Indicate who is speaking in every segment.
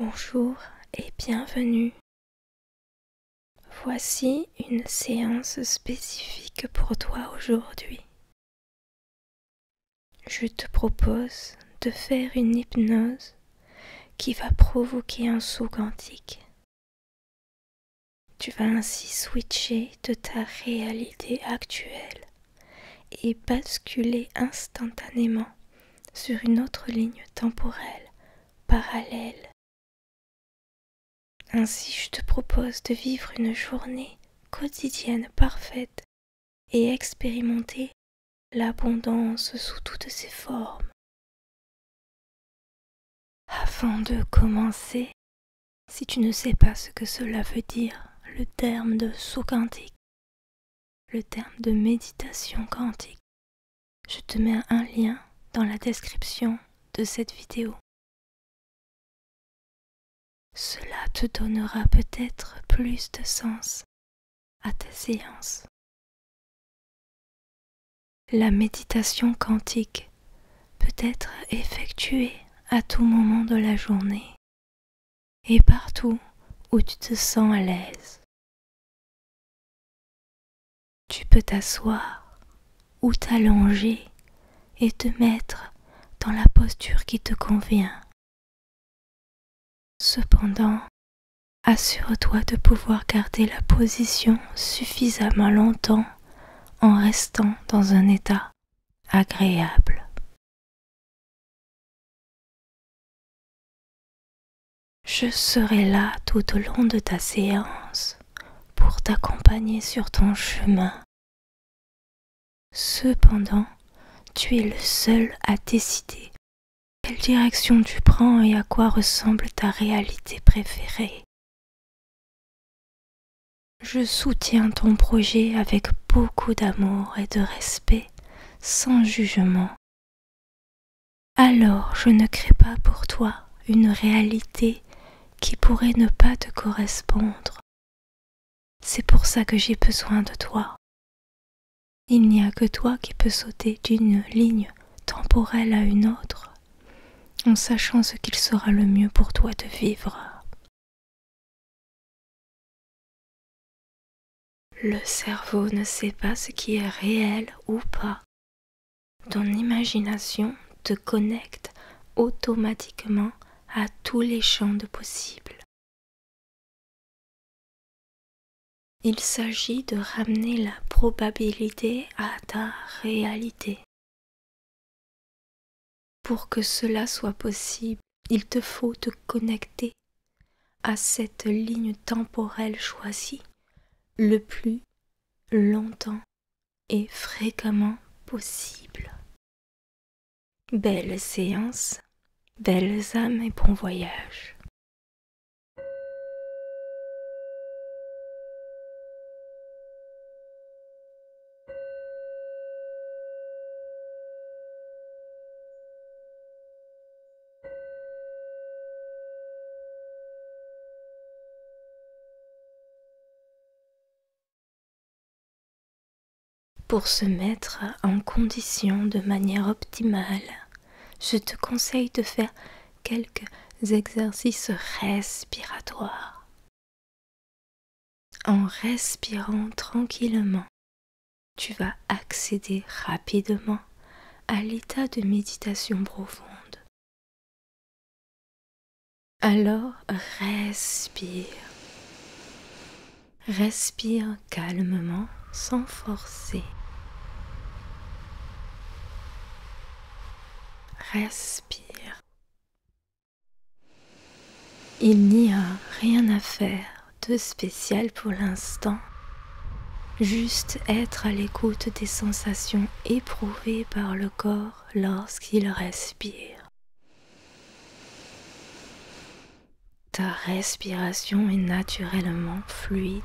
Speaker 1: Bonjour et bienvenue. Voici une séance spécifique pour toi aujourd'hui. Je te propose de faire une hypnose qui va provoquer un saut quantique. Tu vas ainsi switcher de ta réalité actuelle et basculer instantanément sur une autre ligne temporelle parallèle. Ainsi, je te propose de vivre une journée quotidienne parfaite et expérimenter l'abondance sous toutes ses formes. Avant de commencer, si tu ne sais pas ce que cela veut dire, le terme de saut quantique, le terme de méditation quantique, je te mets un lien dans la description de cette vidéo. Cela te donnera peut-être plus de sens à ta séance. La méditation quantique peut être effectuée à tout moment de la journée et partout où tu te sens à l'aise. Tu peux t'asseoir ou t'allonger et te mettre dans la posture qui te convient. Cependant, assure-toi de pouvoir garder la position suffisamment longtemps en restant dans un état agréable. Je serai là tout au long de ta séance pour t'accompagner sur ton chemin. Cependant, tu es le seul à décider quelle direction tu prends et à quoi ressemble ta réalité préférée. Je soutiens ton projet avec beaucoup d'amour et de respect, sans jugement. Alors je ne crée pas pour toi une réalité qui pourrait ne pas te correspondre. C'est pour ça que j'ai besoin de toi. Il n'y a que toi qui peux sauter d'une ligne temporelle à une autre, en sachant ce qu'il sera le mieux pour toi de vivre. Le cerveau ne sait pas ce qui est réel ou pas. Ton imagination te connecte automatiquement à tous les champs de possibles. Il s'agit de ramener la probabilité à ta réalité. Pour que cela soit possible, il te faut te connecter à cette ligne temporelle choisie le plus longtemps et fréquemment possible. Belle séance, belles âmes et bon voyage. Pour se mettre en condition de manière optimale, je te conseille de faire quelques exercices respiratoires. En respirant tranquillement, tu vas accéder rapidement à l'état de méditation profonde. Alors respire. Respire calmement sans forcer. Respire. Il n'y a rien à faire de spécial pour l'instant. Juste être à l'écoute des sensations éprouvées par le corps lorsqu'il respire. Ta respiration est naturellement fluide.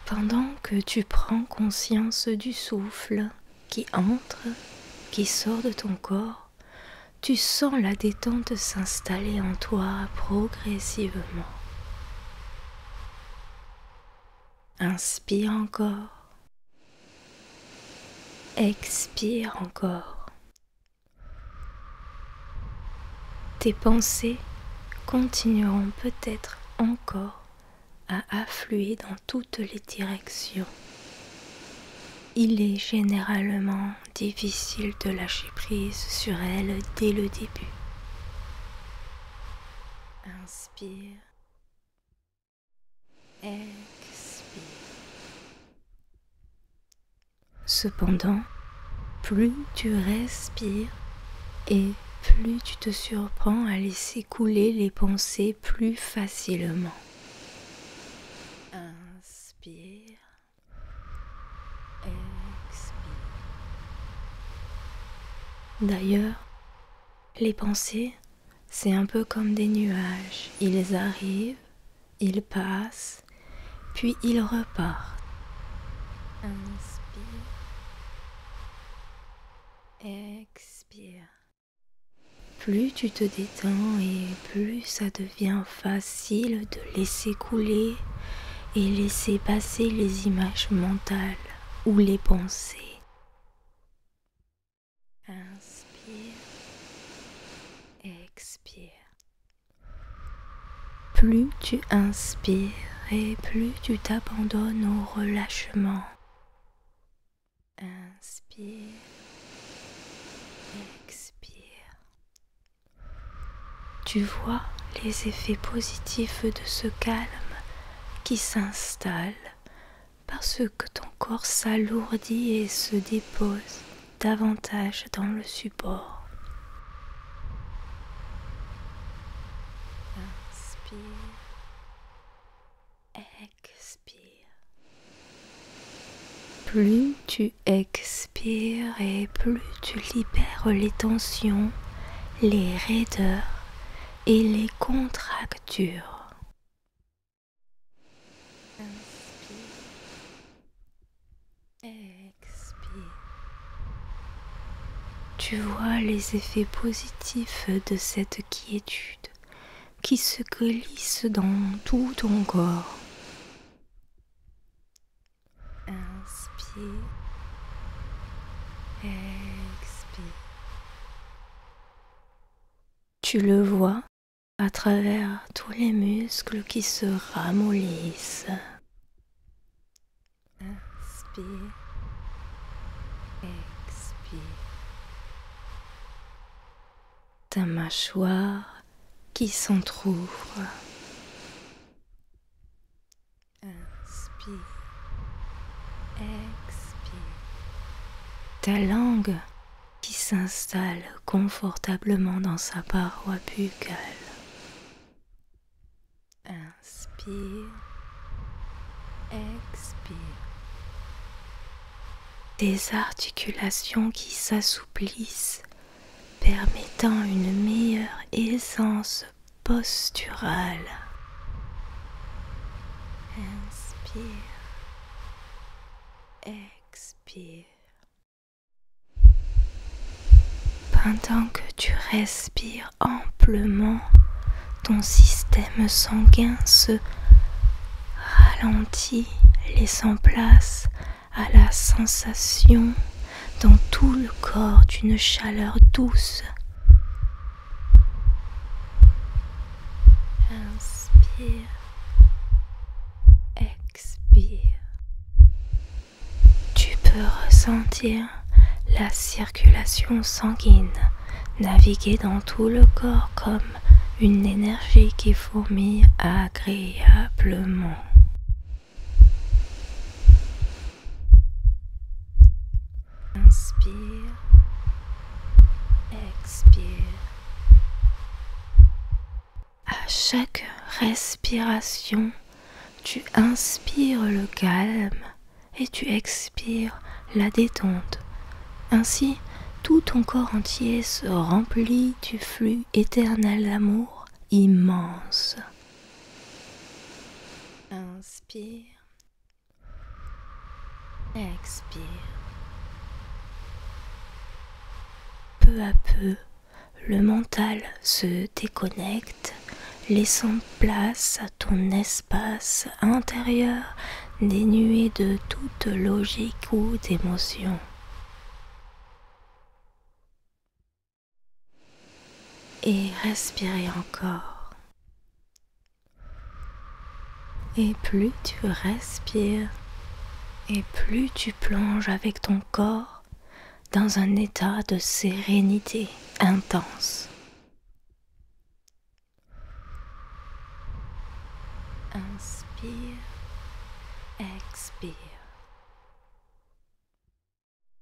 Speaker 1: Pendant que tu prends conscience du souffle qui entre, qui sort de ton corps, tu sens la détente s'installer en toi progressivement. Inspire encore. Expire encore. tes pensées continueront peut-être encore à affluer dans toutes les directions. Il est généralement difficile de lâcher prise sur elles dès le début. Inspire, expire. Cependant, plus tu respires et plus tu te surprends à laisser couler les pensées plus facilement. Inspire, expire. D'ailleurs, les pensées, c'est un peu comme des nuages. Ils arrivent, ils passent, puis ils repartent. Inspire, expire. Plus tu te détends et plus ça devient facile de laisser couler et laisser passer les images mentales ou les pensées. Inspire, expire. Plus tu inspires et plus tu t'abandonnes au relâchement. Inspire, expire. Tu vois les effets positifs de ce calme qui s'installe parce que ton corps s'alourdit et se dépose davantage dans le support. Inspire, expire. Plus tu expires et plus tu libères les tensions, les raideurs et les contractures. Inspire, expire. Tu vois les effets positifs de cette quiétude qui se glisse dans tout ton corps. Inspire, expire. Tu le vois à travers tous les muscles qui se ramollissent. Inspire, expire. Ta mâchoire qui s'entrouvre. Inspire, expire. Ta langue qui s'installe confortablement dans sa paroi buccale. Inspire, expire. Tes articulations qui s'assouplissent, permettant une meilleure aisance posturale. Inspire, expire. Pendant que tu respires amplement, ton système sanguin se ralentit, laissant place à la sensation dans tout le corps d'une chaleur douce. Inspire, expire. Tu peux ressentir la circulation sanguine naviguer dans tout le corps comme une énergie qui fourmille agréablement. Inspire, expire. À chaque respiration, tu inspires le calme et tu expires la détente. Ainsi, tout ton corps entier se remplit du flux éternel d'amour immense. Inspire, expire. Peu à peu, le mental se déconnecte, laissant place à ton espace intérieur dénué de toute logique ou d'émotion. et respirez encore. Et plus tu respires, et plus tu plonges avec ton corps dans un état de sérénité intense. Inspire, expire.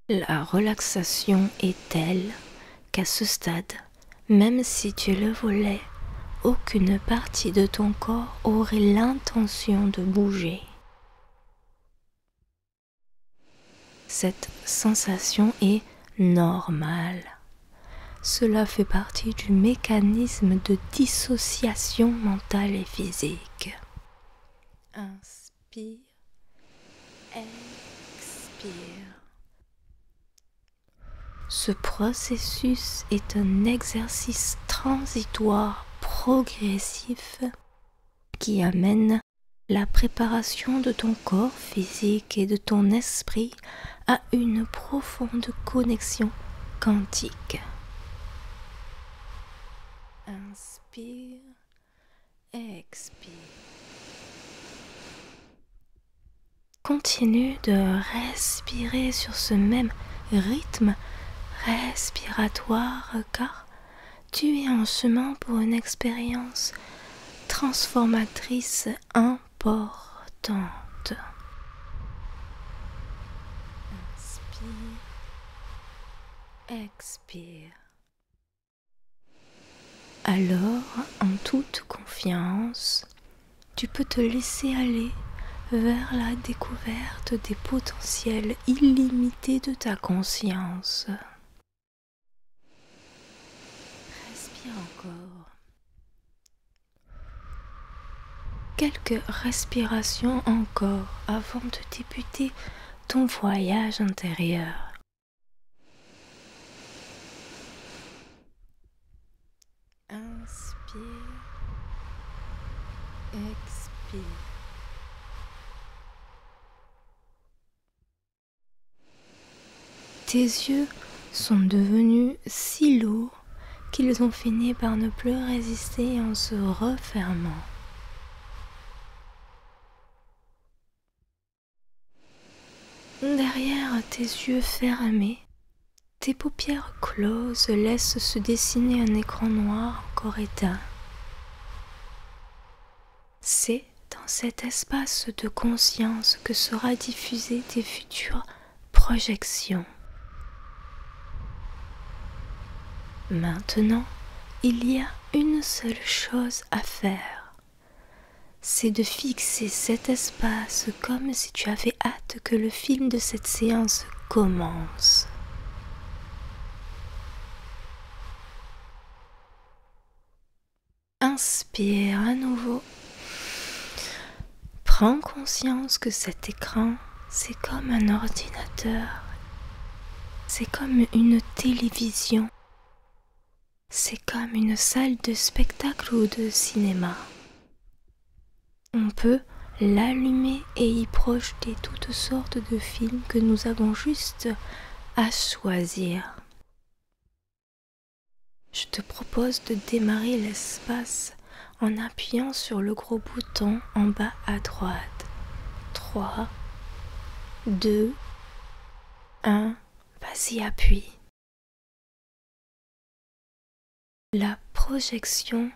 Speaker 1: La relaxation est telle qu'à ce stade, même si tu le voulais, aucune partie de ton corps aurait l'intention de bouger. Cette sensation est normale. Cela fait partie du mécanisme de dissociation mentale et physique. Inspire, expire. Ce processus est un exercice transitoire progressif qui amène la préparation de ton corps physique et de ton esprit à une profonde connexion quantique. Inspire, expire. Continue de respirer sur ce même rythme respiratoire car tu es en chemin pour une expérience transformatrice importante. Inspire, expire. Alors, en toute confiance, tu peux te laisser aller vers la découverte des potentiels illimités de ta conscience. Respire encore. Quelques respirations encore avant de débuter ton voyage intérieur. Inspire, expire. Tes yeux sont devenus si lourds qu'ils ont fini par ne plus résister en se refermant. Derrière tes yeux fermés, tes paupières closes laissent se dessiner un écran noir encore éteint. C'est dans cet espace de conscience que sera diffusée tes futures projections. Maintenant, il y a une seule chose à faire. C'est de fixer cet espace comme si tu avais hâte que le film de cette séance commence. Inspire à nouveau. Prends conscience que cet écran, c'est comme un ordinateur. C'est comme une télévision. C'est comme une salle de spectacle ou de cinéma. On peut l'allumer et y projeter toutes sortes de films que nous avons juste à choisir. Je te propose de démarrer l'espace en appuyant sur le gros bouton en bas à droite. 3, 2, 1, vas-y appuie. La projection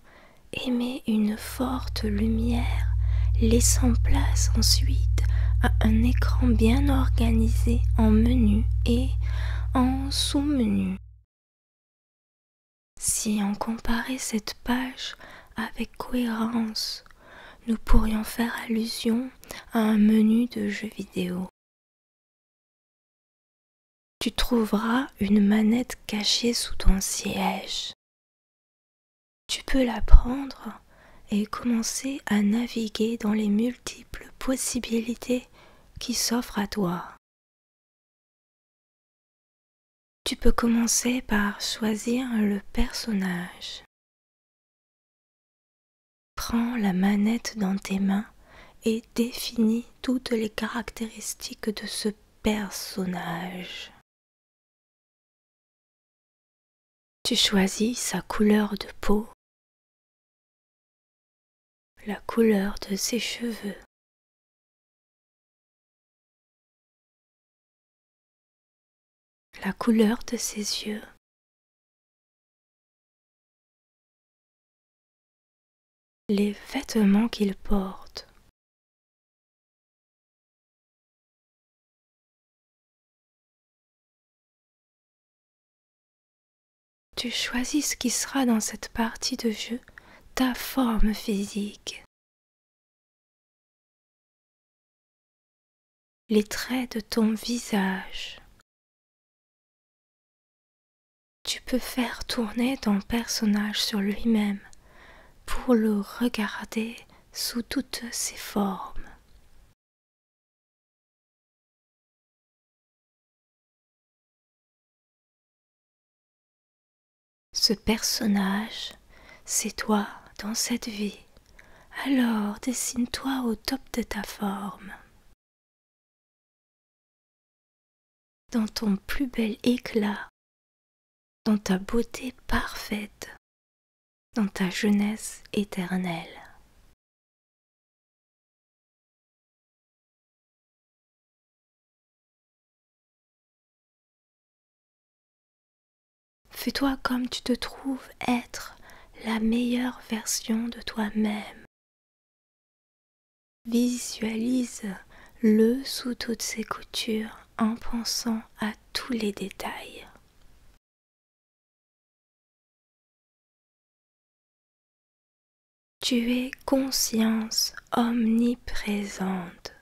Speaker 1: émet une forte lumière, laissant place ensuite à un écran bien organisé en menu et en sous-menu. Si on comparait cette page avec cohérence, nous pourrions faire allusion à un menu de jeux vidéo. Tu trouveras une manette cachée sous ton siège. Tu peux la prendre et commencer à naviguer dans les multiples possibilités qui s'offrent à toi. Tu peux commencer par choisir le personnage. Prends la manette dans tes mains et définis toutes les caractéristiques de ce personnage. Tu choisis sa couleur de peau, la couleur de ses cheveux, la couleur de ses yeux, les vêtements qu'il porte. Tu choisis ce qui sera dans cette partie de jeu, ta forme physique, les traits de ton visage. Tu peux faire tourner ton personnage sur lui-même pour le regarder sous toutes ses formes. Ce personnage, c'est toi dans cette vie. Alors dessine-toi au top de ta forme, dans ton plus bel éclat, dans ta beauté parfaite, dans ta jeunesse éternelle. Fais-toi comme tu te trouves être la meilleure version de toi-même. Visualise-le sous toutes ses coutures en pensant à tous les détails. Tu es conscience omniprésente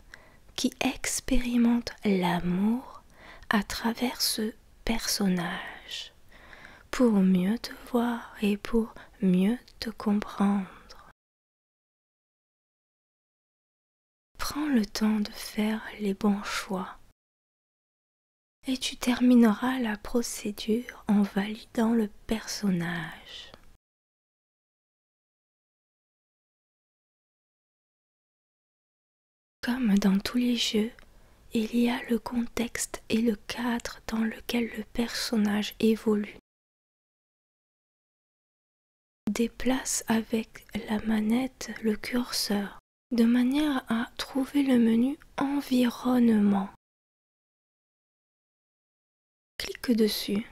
Speaker 1: qui expérimente l'amour à travers ce personnage pour mieux te voir et pour mieux te comprendre. Prends le temps de faire les bons choix et tu termineras la procédure en validant le personnage. Comme dans tous les jeux, il y a le contexte et le cadre dans lequel le personnage évolue. Déplace avec la manette le curseur de manière à trouver le menu environnement. Clique dessus.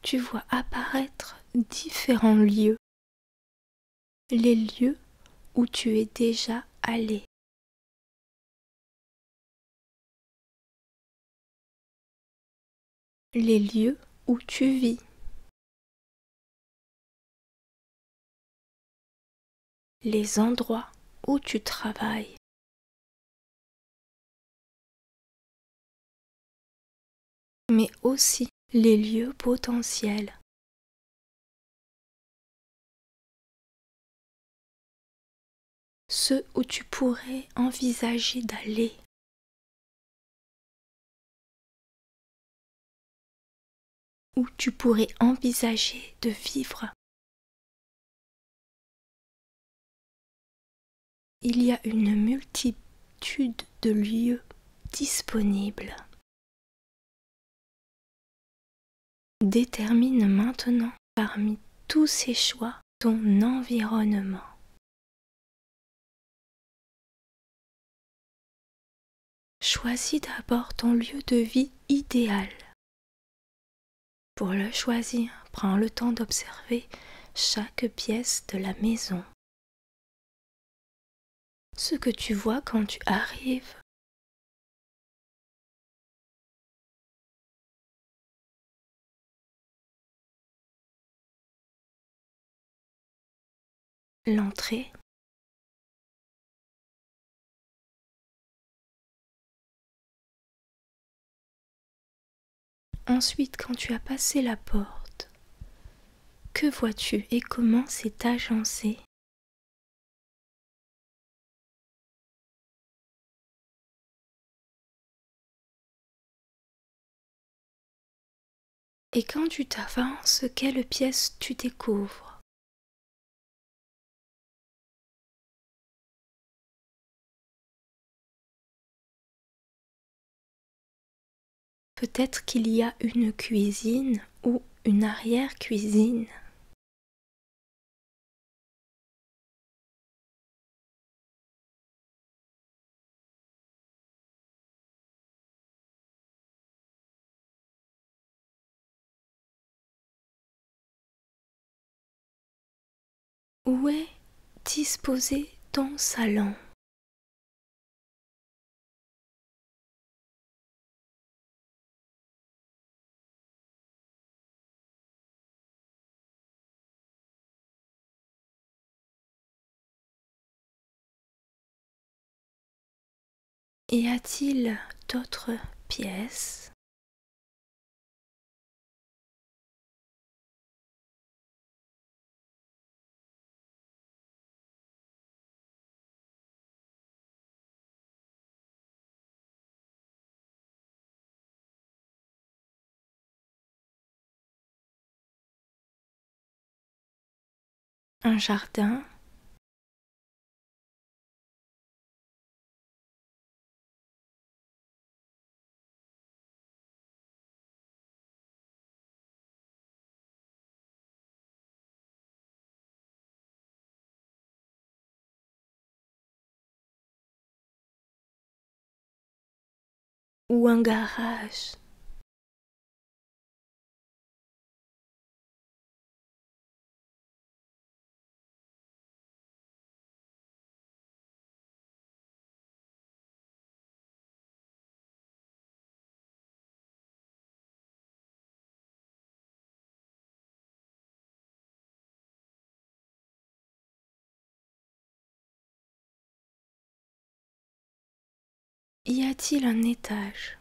Speaker 1: Tu vois apparaître différents lieux, les lieux où tu es déjà allé. Les lieux où tu vis. Les endroits où tu travailles. Mais aussi les lieux potentiels. Ceux où tu pourrais envisager d'aller. Où tu pourrais envisager de vivre. Il y a une multitude de lieux disponibles. Détermine maintenant parmi tous ces choix ton environnement. Choisis d'abord ton lieu de vie idéal. Pour le choisir, prends le temps d'observer chaque pièce de la maison. Ce que tu vois quand tu arrives. L'entrée. Ensuite, quand tu as passé la porte, que vois-tu et comment c'est agencé? Et quand tu t'avances, quelle pièce tu découvres? Peut-être qu'il y a une cuisine ou une arrière-cuisine. Où est disposé ton salon? Y a-t-il d'autres pièces? Un jardin? Ou un garage? Y a-t-il un étage?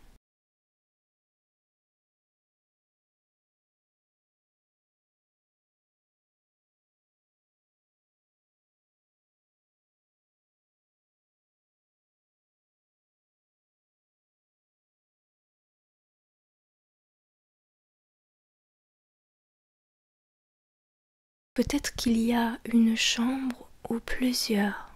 Speaker 1: Peut-être qu'il y a une chambre ou plusieurs.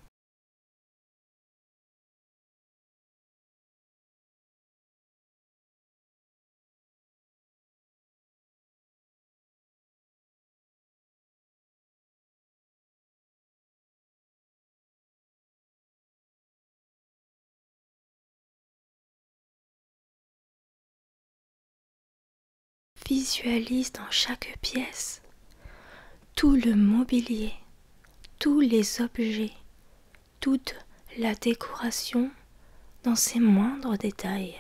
Speaker 1: Visualise dans chaque pièce tout le mobilier, tous les objets, toute la décoration dans ses moindres détails.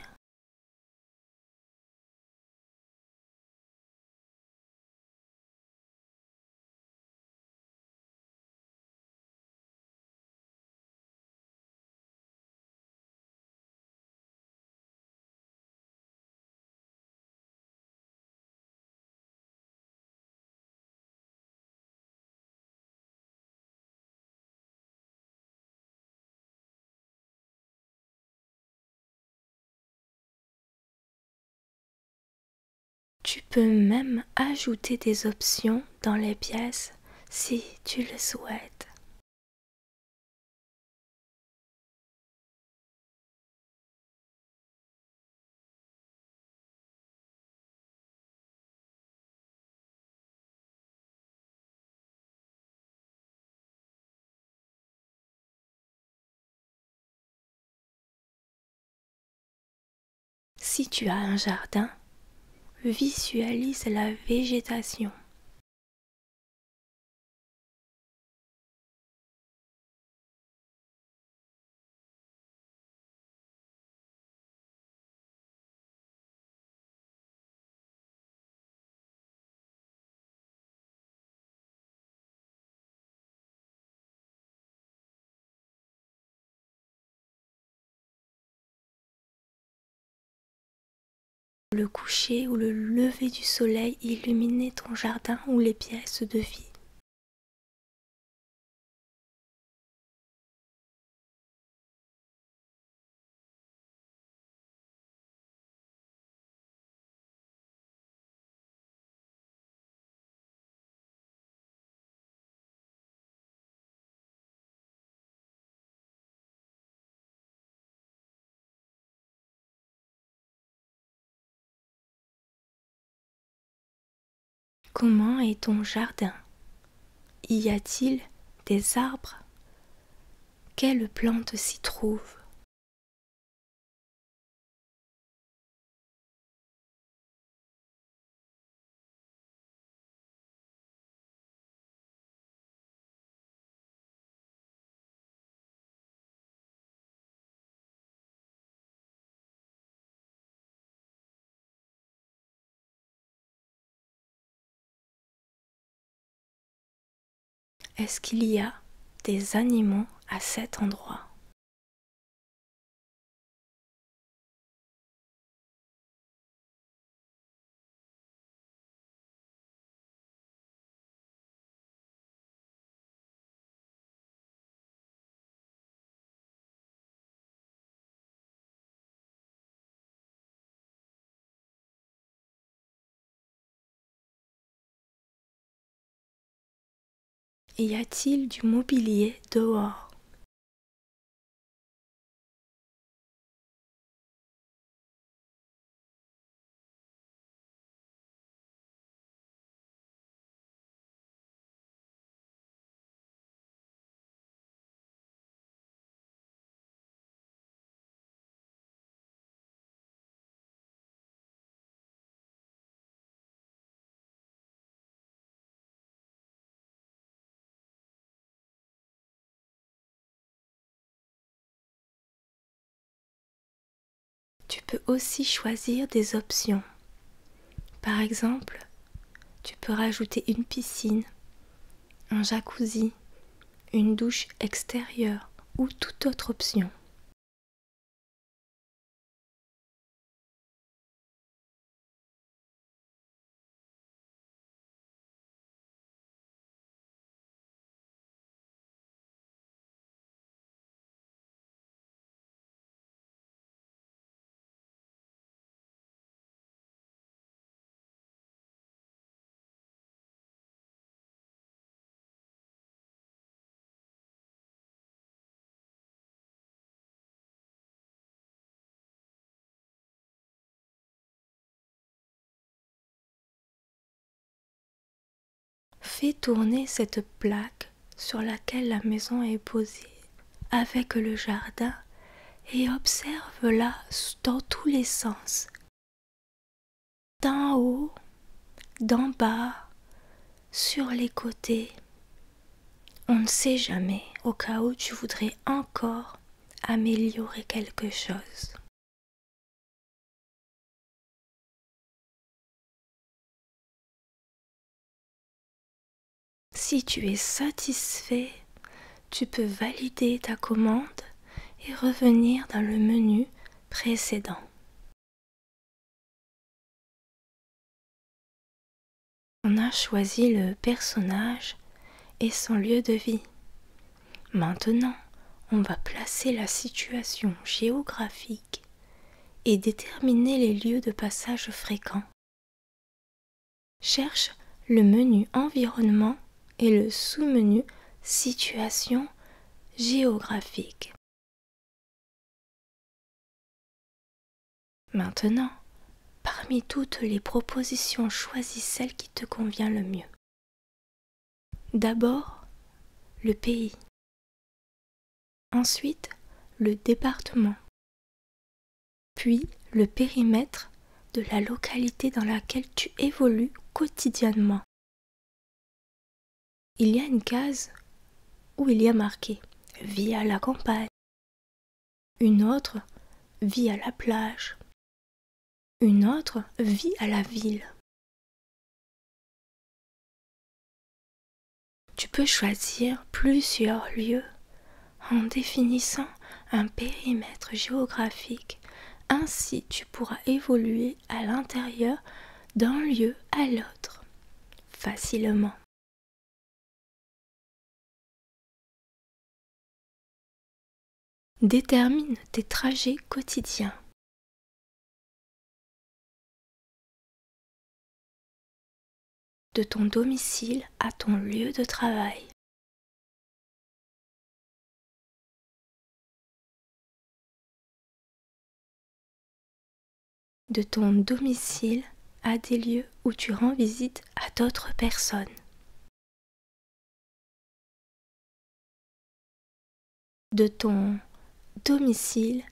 Speaker 1: Tu peux même ajouter des options dans les pièces si tu le souhaites. Si tu as un jardin, visualise la végétation. Le coucher ou le lever du soleil illuminer ton jardin ou les pièces de vie. Comment est ton jardin? Y a-t-il des arbres? Quelles plantes s'y trouvent? Est-ce qu'il y a des animaux à cet endroit? Y a-t-il du mobilier dehors? Tu peux aussi choisir des options. Par exemple, tu peux rajouter une piscine, un jacuzzi, une douche extérieure ou toute autre option. Fais tourner cette plaque sur laquelle la maison est posée avec le jardin et observe-la dans tous les sens, d'en haut, d'en bas, sur les côtés. On ne sait jamais au cas où tu voudrais encore améliorer quelque chose. Si tu es satisfait, tu peux valider ta commande et revenir dans le menu précédent. On a choisi le personnage et son lieu de vie. Maintenant, on va placer la situation géographique et déterminer les lieux de passage fréquents. Cherche le menu environnement et le sous-menu situation géographique. Maintenant, parmi toutes les propositions, choisis celle qui te convient le mieux. D'abord, le pays. Ensuite, le département. Puis, le périmètre de la localité dans laquelle tu évolues quotidiennement. Il y a une case où il y a marqué « Vie à la campagne », une autre « Vie à la plage », une autre « Vie à la ville ». Tu peux choisir plusieurs lieux en définissant un périmètre géographique. Ainsi, tu pourras évoluer à l'intérieur d'un lieu à l'autre facilement. Détermine tes trajets quotidiens. De ton domicile à ton lieu de travail. De ton domicile à des lieux où tu rends visite à d'autres personnes. De ton domicile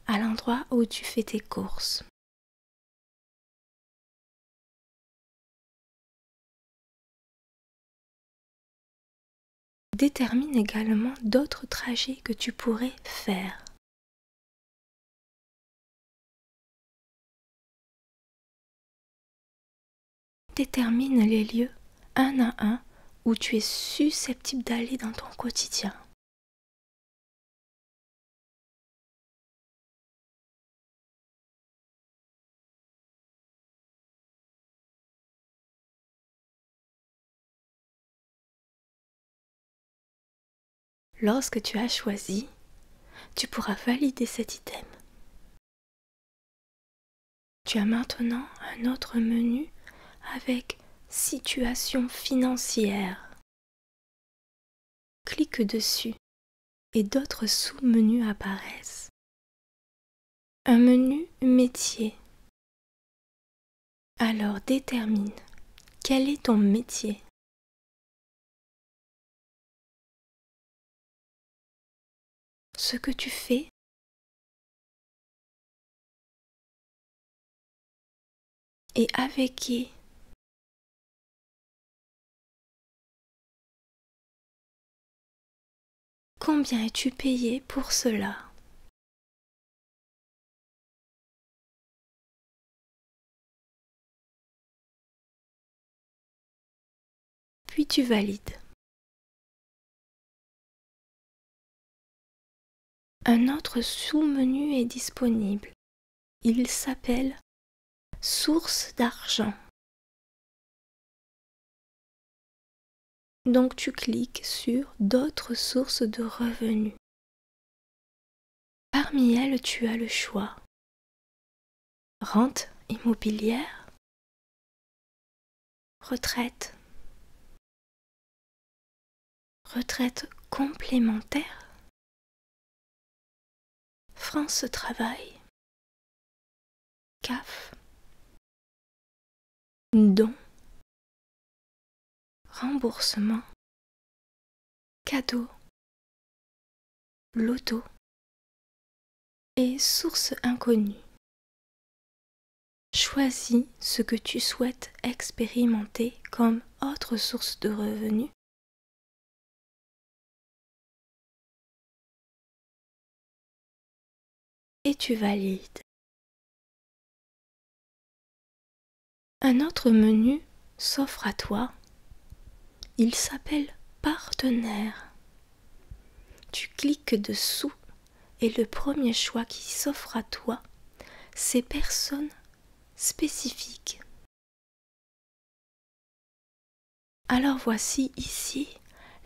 Speaker 1: à l'endroit où tu fais tes courses. Détermine également d'autres trajets que tu pourrais faire. Détermine les lieux un à un où tu es susceptible d'aller dans ton quotidien. Lorsque tu as choisi, tu pourras valider cet item. Tu as maintenant un autre menu avec situation financière. Clique dessus et d'autres sous-menus apparaissent. Un menu métier. Alors détermine quel est ton métier. Ce que tu fais et avec qui. Combien es-tu payé pour cela? Puis tu valides. Un autre sous-menu est disponible. Il s'appelle Source d'argent. Donc tu cliques sur d'autres sources de revenus. Parmi elles, tu as le choix. Rente immobilière, retraite, retraite complémentaire, France Travail, CAF, don, remboursement, cadeau, loto et source inconnue. Choisis ce que tu souhaites expérimenter comme autre source de revenus. Et tu valides. Un autre menu s'offre à toi. Il s'appelle Partenaire. Tu cliques dessous et le premier choix qui s'offre à toi, c'est Personnes spécifiques. Alors voici ici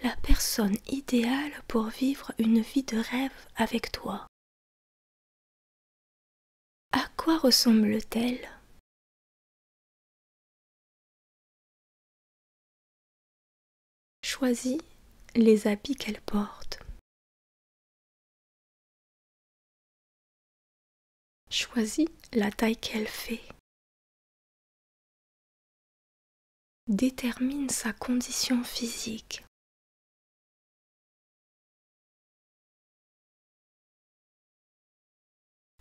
Speaker 1: la personne idéale pour vivre une vie de rêve avec toi. À quoi ressemble-t-elle? Choisis les habits qu'elle porte. Choisis la taille qu'elle fait. Détermine sa condition physique.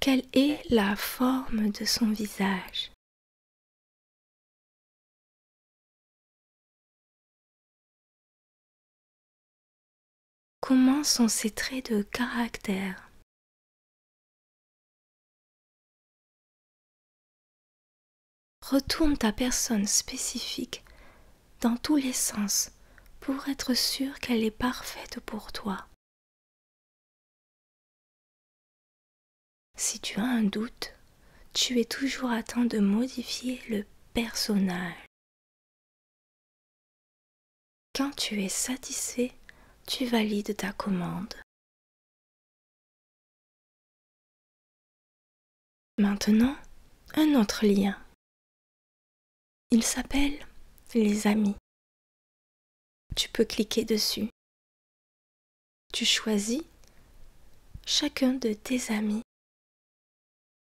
Speaker 1: Quelle est la forme de son visage? Comment sont ses traits de caractère? Retourne ta personne spécifique dans tous les sens pour être sûr qu'elle est parfaite pour toi. Si tu as un doute, tu es toujours à temps de modifier le personnage. Quand tu es satisfait, tu valides ta commande. Maintenant, un autre lien. Il s'appelle les amis. Tu peux cliquer dessus. Tu choisis chacun de tes amis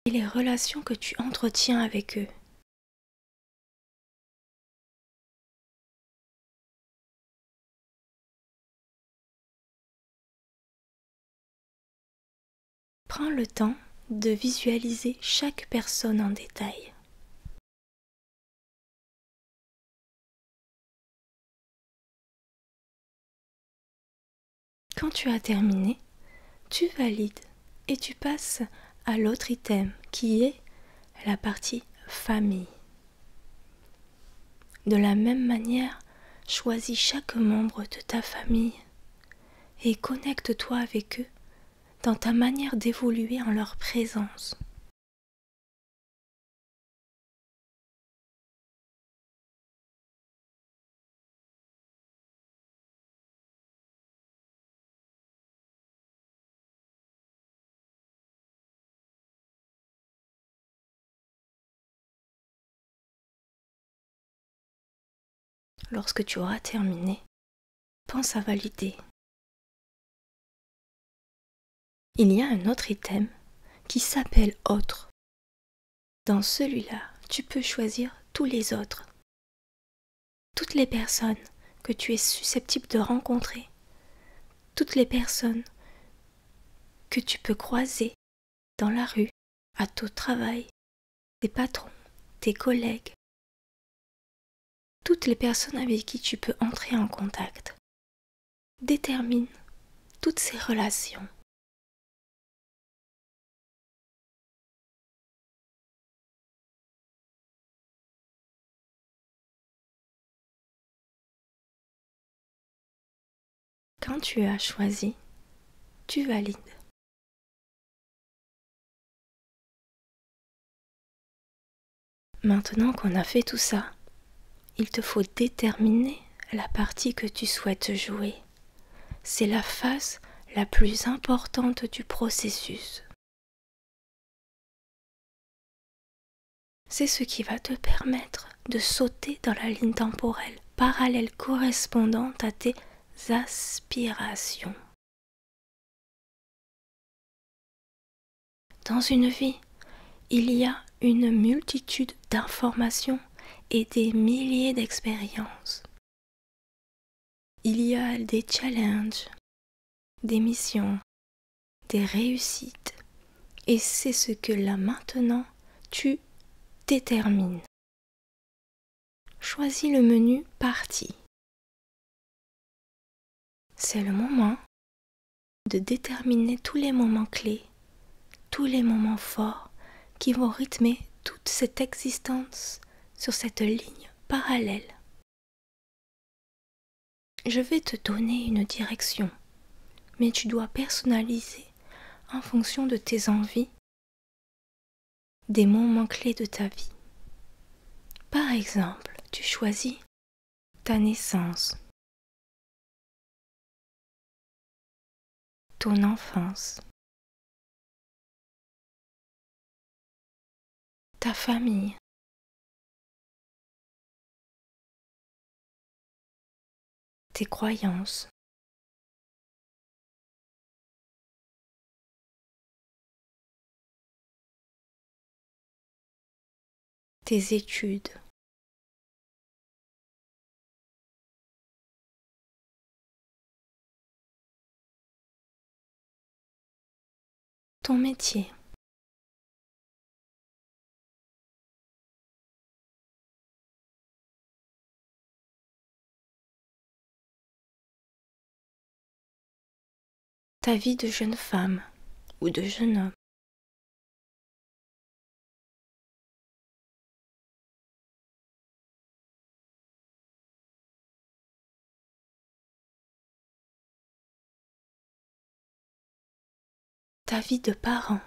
Speaker 1: et les relations que tu entretiens avec eux. Prends le temps de visualiser chaque personne en détail. Quand tu as terminé, tu valides et tu passes à l'autre item qui est la partie famille. De la même manière, choisis chaque membre de ta famille et connecte-toi avec eux dans ta manière d'évoluer en leur présence. Lorsque tu auras terminé, pense à valider. Il y a un autre item qui s'appelle autre. Dans celui-là, tu peux choisir tous les autres. Toutes les personnes que tu es susceptible de rencontrer, toutes les personnes que tu peux croiser dans la rue, à ton travail, tes patrons, tes collègues, toutes les personnes avec qui tu peux entrer en contact. Détermine toutes ces relations. Quand tu as choisi, tu valides. Maintenant qu'on a fait tout ça, il te faut déterminer la partie que tu souhaites jouer. C'est la phase la plus importante du processus. C'est ce qui va te permettre de sauter dans la ligne temporelle parallèle correspondante à tes aspirations. Dans une vie, il y a une multitude d'informations et des milliers d'expériences. Il y a des challenges, des missions, des réussites, et c'est ce que là maintenant tu détermines. Choisis le menu Partie. C'est le moment de déterminer tous les moments clés, tous les moments forts qui vont rythmer toute cette existence sur cette ligne parallèle. Je vais te donner une direction, mais tu dois personnaliser en fonction de tes envies des moments clés de ta vie. Par exemple, tu choisis ta naissance, ton enfance, ta famille, tes croyances, tes études, ton métier, ta vie de jeune femme ou de jeune homme, ta vie de parent,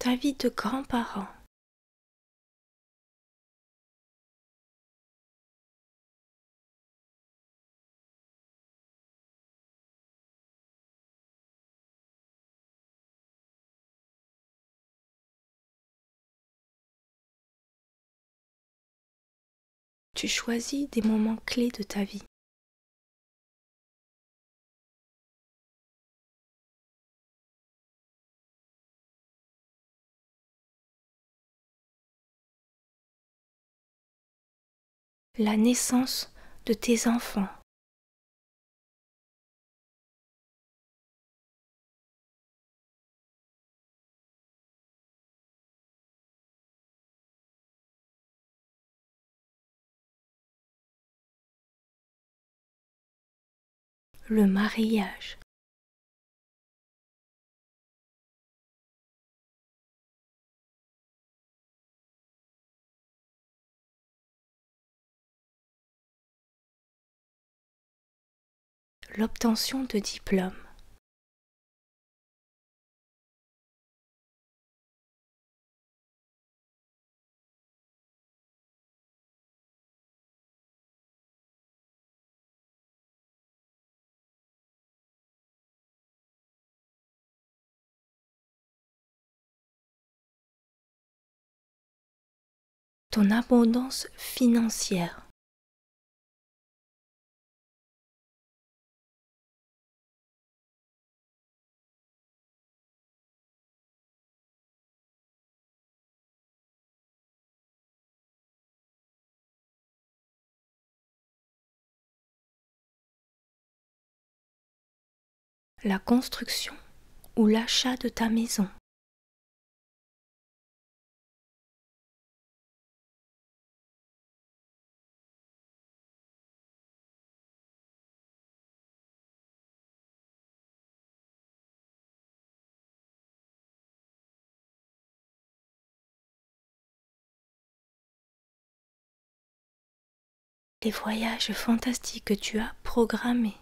Speaker 1: ta vie de grand-parent, tu choisis des moments clés de ta vie. la naissance de tes enfants. Le mariage. L'obtention de diplômes. Ton abondance financière. La construction ou l'achat de ta maison. Les voyages fantastiques que tu as programmés.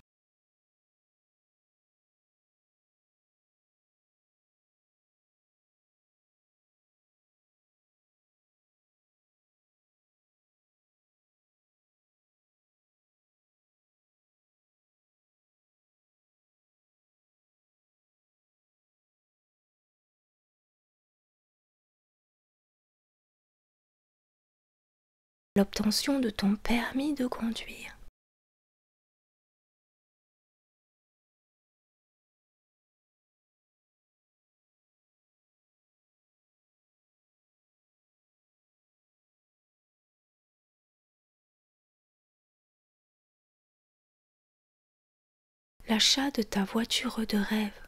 Speaker 1: L'obtention de ton permis de conduire. L'achat de ta voiture de rêve.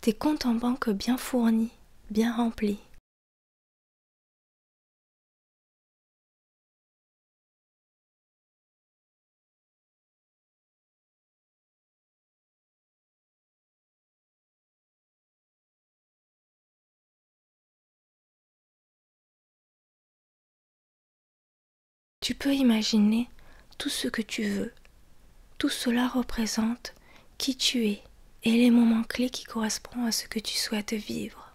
Speaker 1: Tes comptes en banque bien fournis, bien remplis. Tu peux imaginer tout ce que tu veux. Tout cela représente qui tu es et les moments clés qui correspondent à ce que tu souhaites vivre.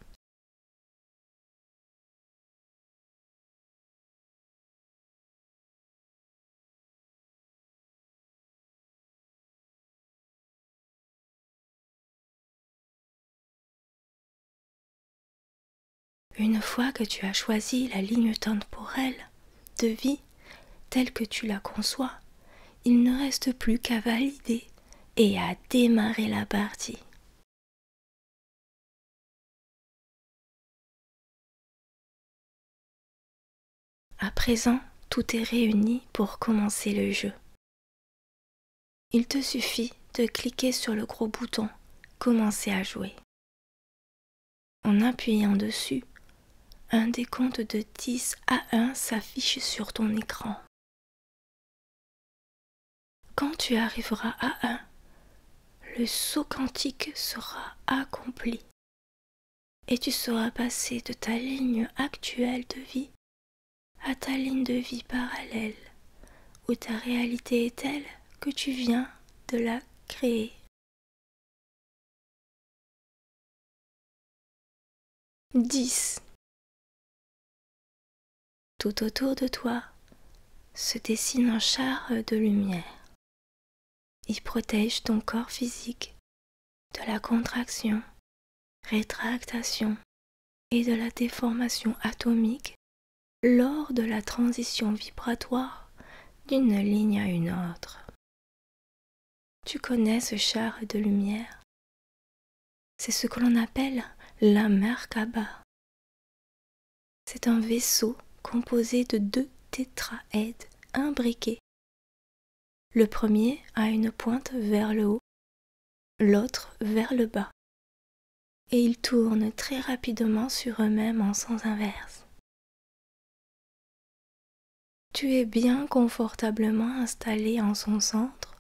Speaker 1: Une fois que tu as choisi la ligne temporelle de vie telle que tu la conçois, il ne reste plus qu'à valider et à démarrer la partie. À présent, tout est réuni pour commencer le jeu. Il te suffit de cliquer sur le gros bouton « Commencer à jouer ». En appuyant dessus, un décompte de 10 à 1 s'affiche sur ton écran. Quand tu arriveras à 1, le saut quantique sera accompli et tu seras passé de ta ligne actuelle de vie à ta ligne de vie parallèle où ta réalité est telle que tu viens de la créer. 10. Tout autour de toi se dessine un char de lumière. Il protège ton corps physique de la contraction, rétractation et de la déformation atomique lors de la transition vibratoire d'une ligne à une autre. Tu connais ce char de lumière? C'est ce que l'on appelle la Merkaba. C'est un vaisseau composé de 2 tétraèdres imbriqués. Le premier a une pointe vers le haut, l'autre vers le bas, et ils tournent très rapidement sur eux-mêmes en sens inverse. Tu es bien confortablement installé en son centre,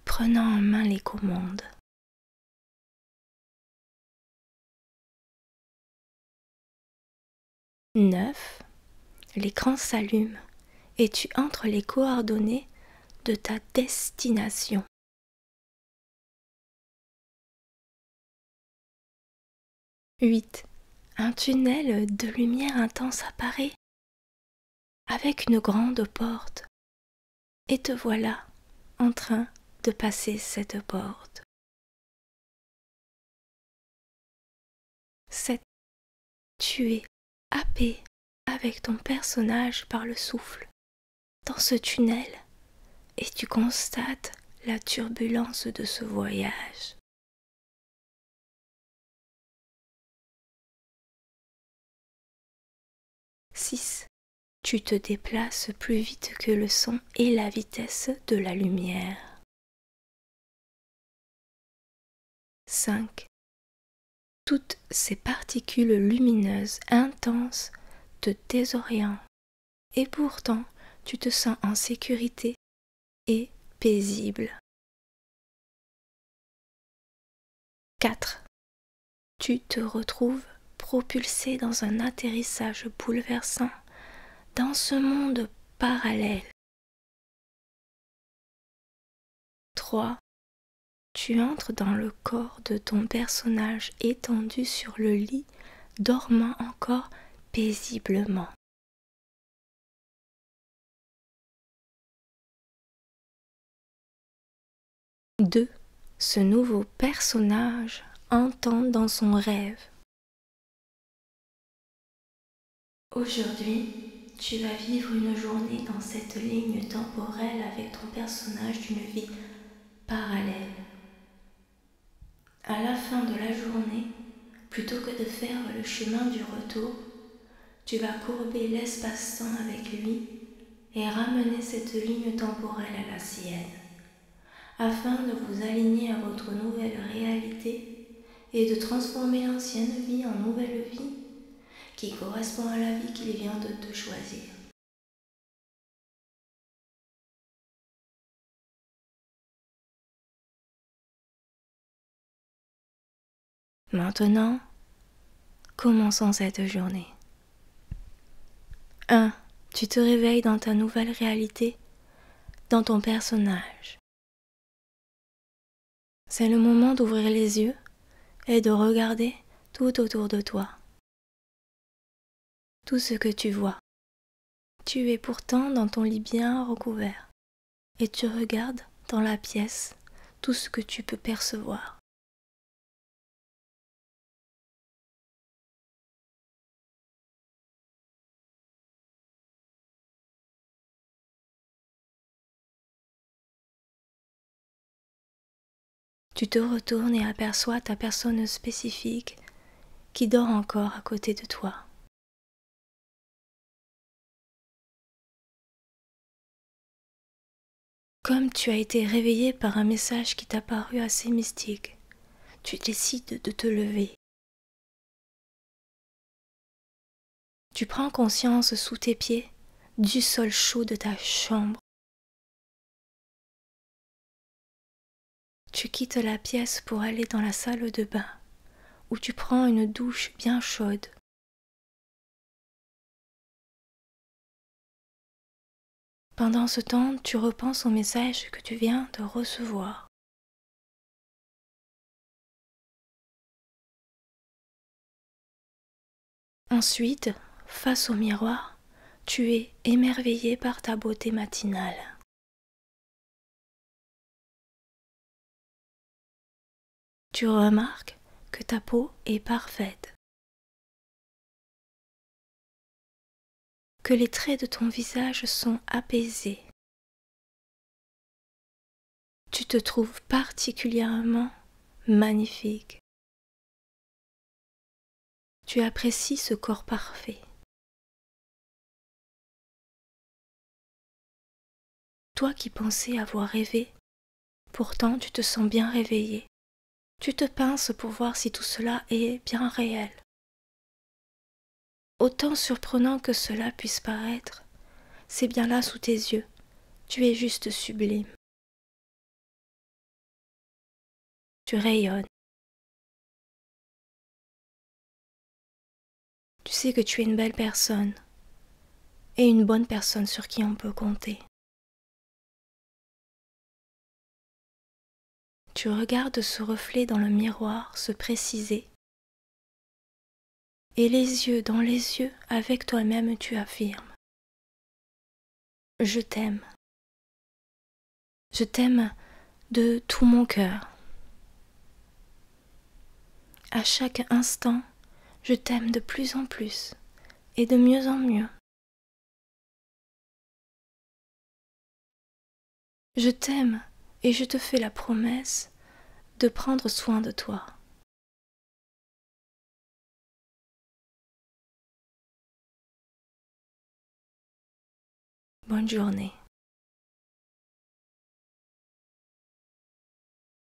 Speaker 1: prenant en main les commandes. Neuf, l'écran s'allume et tu entres les coordonnées de ta destination. 8. Un tunnel de lumière intense apparaît avec une grande porte et te voilà en train de passer cette porte. 7. Tu es happé avec ton personnage par le souffle dans ce tunnel et tu constates la turbulence de ce voyage. 6. Tu te déplaces plus vite que le son et la vitesse de la lumière. 5. Toutes ces particules lumineuses intenses te désorientent et pourtant tu te sens en sécurité et paisible. 4. Tu te retrouves propulsé dans un atterrissage bouleversant dans ce monde parallèle. 3. Tu entres dans le corps de ton personnage étendu sur le lit, dormant encore paisiblement. 2. Ce nouveau personnage entend dans son rêve. Aujourd'hui, tu vas vivre une journée dans cette ligne temporelle avec ton personnage d'une vie parallèle. À la fin de la journée, plutôt que de faire le chemin du retour, tu vas courber l'espace-temps avec lui et ramener cette ligne temporelle à la sienne, afin de vous aligner à votre nouvelle réalité et de transformer l'ancienne vie en nouvelle vie qui correspond à la vie qu'il vient de te choisir. Maintenant, commençons cette journée. 1. Tu te réveilles dans ta nouvelle réalité, dans ton personnage. C'est le moment d'ouvrir les yeux et de regarder tout autour de toi. Tout ce que tu vois. Tu es pourtant dans ton lit bien recouvert et tu regardes dans la pièce tout ce que tu peux percevoir. Tu te retournes et aperçois ta personne spécifique qui dort encore à côté de toi. Comme tu as été réveillé par un message qui t'a paru assez mystique, tu décides de te lever. Tu prends conscience sous tes pieds du sol chaud de ta chambre. Tu quittes la pièce pour aller dans la salle de bain, où tu prends une douche bien chaude. Pendant ce temps, tu repenses au message que tu viens de recevoir. Ensuite, face au miroir, tu es émerveillé par ta beauté matinale. Tu remarques que ta peau est parfaite, que les traits de ton visage sont apaisés. Tu te trouves particulièrement magnifique. Tu apprécies ce corps parfait. Toi qui pensais avoir rêvé, pourtant tu te sens bien réveillé. Tu te pinces pour voir si tout cela est bien réel. Autant surprenant que cela puisse paraître, c'est bien là sous tes yeux. Tu es juste sublime. Tu rayonnes. Tu sais que tu es une belle personne et une bonne personne sur qui on peut compter. Tu regardes ce reflet dans le miroir se préciser et les yeux dans les yeux avec toi-même tu affirmes: je t'aime. Je t'aime de tout mon cœur. À chaque instant, je t'aime de plus en plus et de mieux en mieux. Je t'aime et je te fais la promesse de prendre soin de toi. Bonne journée.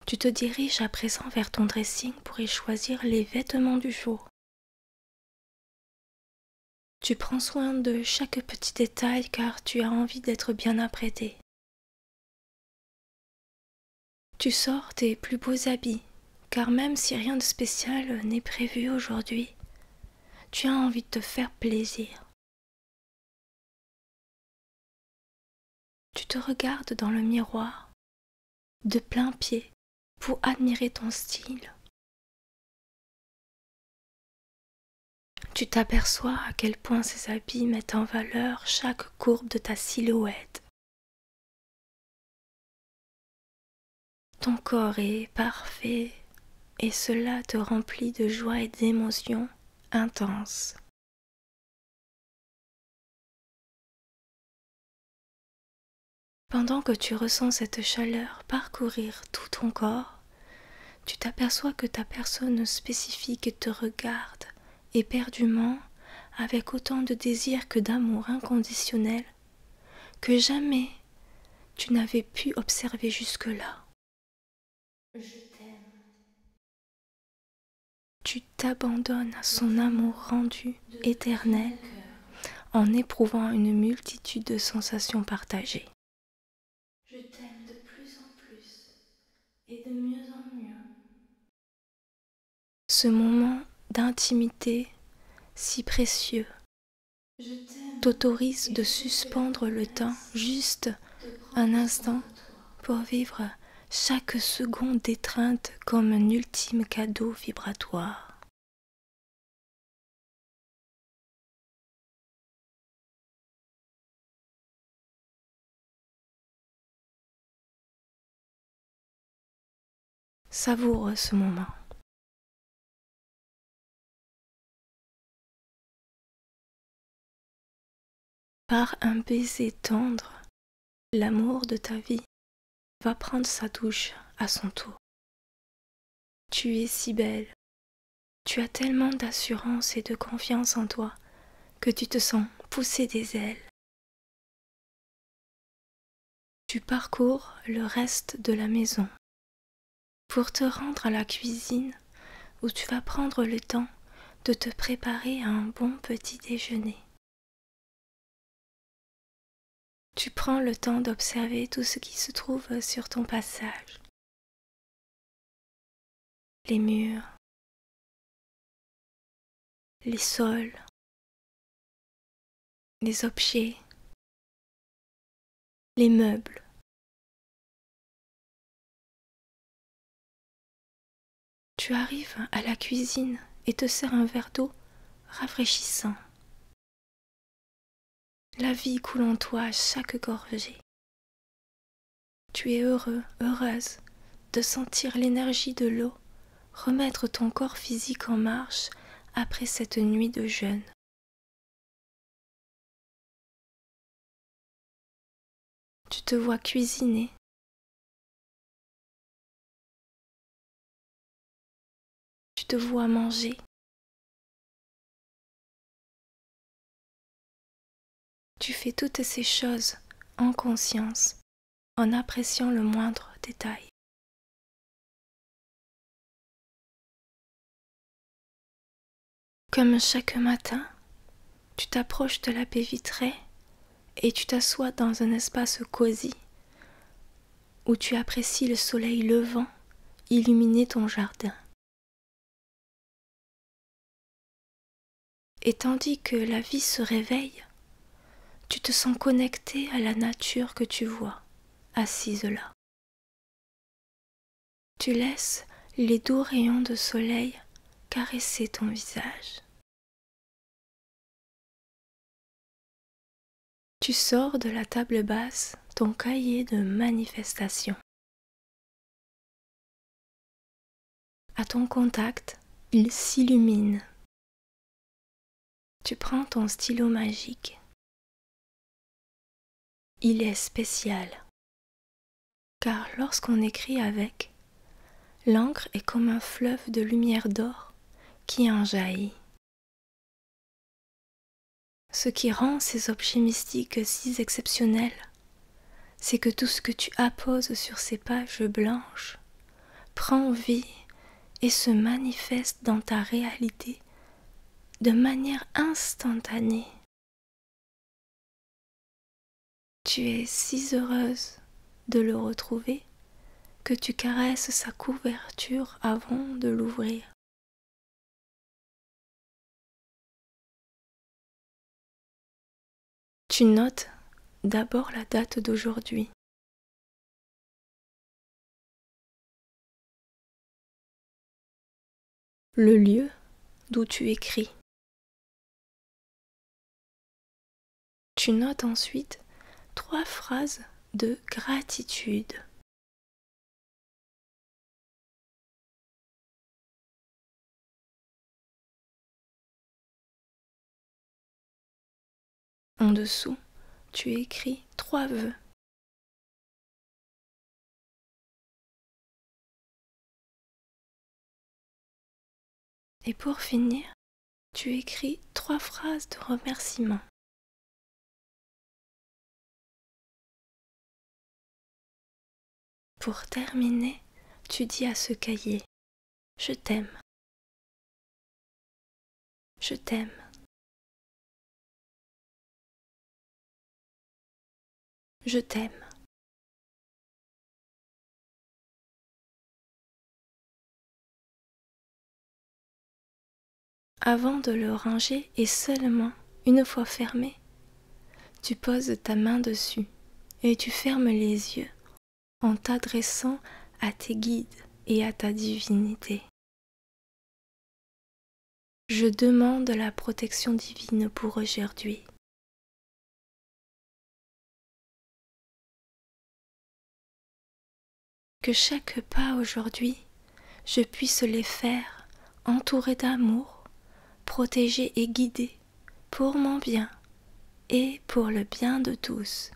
Speaker 1: Tu te diriges à présent vers ton dressing pour y choisir les vêtements du jour. Tu prends soin de chaque petit détail car tu as envie d'être bien apprêté. Tu sors tes plus beaux habits car même si rien de spécial n'est prévu aujourd'hui, tu as envie de te faire plaisir. Tu te regardes dans le miroir de plein pied pour admirer ton style. Tu t'aperçois à quel point ces habits mettent en valeur chaque courbe de ta silhouette. Ton corps est parfait et cela te remplit de joie et d'émotions intenses. Pendant que tu ressens cette chaleur parcourir tout ton corps, tu t'aperçois que ta personne spécifique te regarde éperdument avec autant de désir que d'amour inconditionnel que jamais tu n'avais pu observer jusque-là. Je t'aime. Tu t'abandonnes à son amour rendu éternel en éprouvant une multitude de sensations partagées. Je t'aime de plus en plus et de mieux en mieux. Ce moment d'intimité si précieux t'autorise de suspendre le temps juste un instant pour vivre chaque seconde d'étreinte comme un ultime cadeau vibratoire. Savoure ce moment. Par un baiser tendre, l'amour de ta vie va prendre sa douche à son tour. Tu es si belle, tu as tellement d'assurance et de confiance en toi que tu te sens pousser des ailes. Tu parcours le reste de la maison pour te rendre à la cuisine où tu vas prendre le temps de te préparer un bon petit déjeuner. Tu prends le temps d'observer tout ce qui se trouve sur ton passage. Les murs, les sols, les objets, les meubles. Tu arrives à la cuisine et te sers un verre d'eau rafraîchissant. La vie coule en toi à chaque gorgée. Tu es heureux, heureuse de sentir l'énergie de l'eau remettre ton corps physique en marche après cette nuit de jeûne. Tu te vois cuisiner. Tu te vois manger. Tu fais toutes ces choses en conscience, en appréciant le moindre détail. Comme chaque matin, tu t'approches de la baie vitrée et tu t'assois dans un espace cosy où tu apprécies le soleil levant illuminer ton jardin. Et tandis que la vie se réveille, tu te sens connecté à la nature que tu vois, assise là. Tu laisses les doux rayons de soleil caresser ton visage. Tu sors de la table basse ton cahier de manifestation. À ton contact, il s'illumine. Tu prends ton stylo magique. Il est spécial, car lorsqu'on écrit avec, l'encre est comme un fleuve de lumière d'or qui en jaillit. Ce qui rend ces objets mystiques si exceptionnels, c'est que tout ce que tu apposes sur ces pages blanches prend vie et se manifeste dans ta réalité de manière instantanée. Tu es si heureuse de le retrouver que tu caresses sa couverture avant de l'ouvrir. Tu notes d'abord la date d'aujourd'hui. Le lieu d'où tu écris. Tu notes ensuite 3 phrases de gratitude. En dessous, tu écris 3 vœux. Et pour finir, tu écris 3 phrases de remerciement. Pour terminer, tu dis à ce cahier: je t'aime. Je t'aime. Je t'aime. Avant de le ranger et seulement une fois fermé, tu poses ta main dessus et tu fermes les yeux en t'adressant à tes guides et à ta divinité. Je demande la protection divine pour aujourd'hui. Que chaque pas aujourd'hui, je puisse les faire entouré d'amour, protégé et guidé pour mon bien et pour le bien de tous.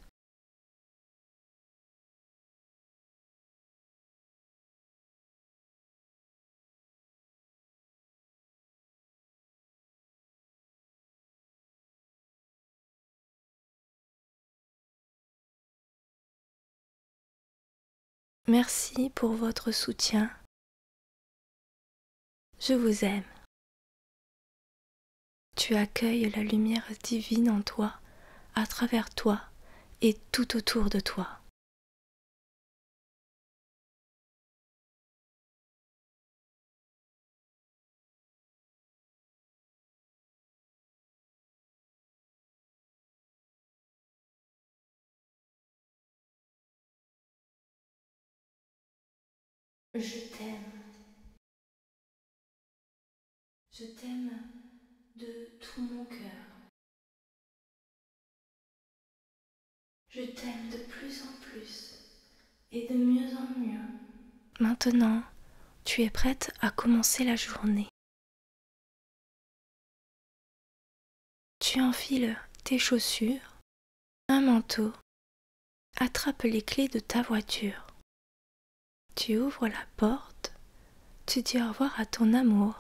Speaker 1: Merci pour votre soutien. Je vous aime. Tu accueilles la lumière divine en toi, à travers toi et tout autour de toi. Je t'aime. Je t'aime de tout mon cœur. Je t'aime de plus en plus et de mieux en mieux. Maintenant, Tu es prête à commencer la journée. Tu enfiles tes chaussures, un manteau, attrapes les clés de ta voiture. Tu ouvres la porte, tu dis au revoir à ton amour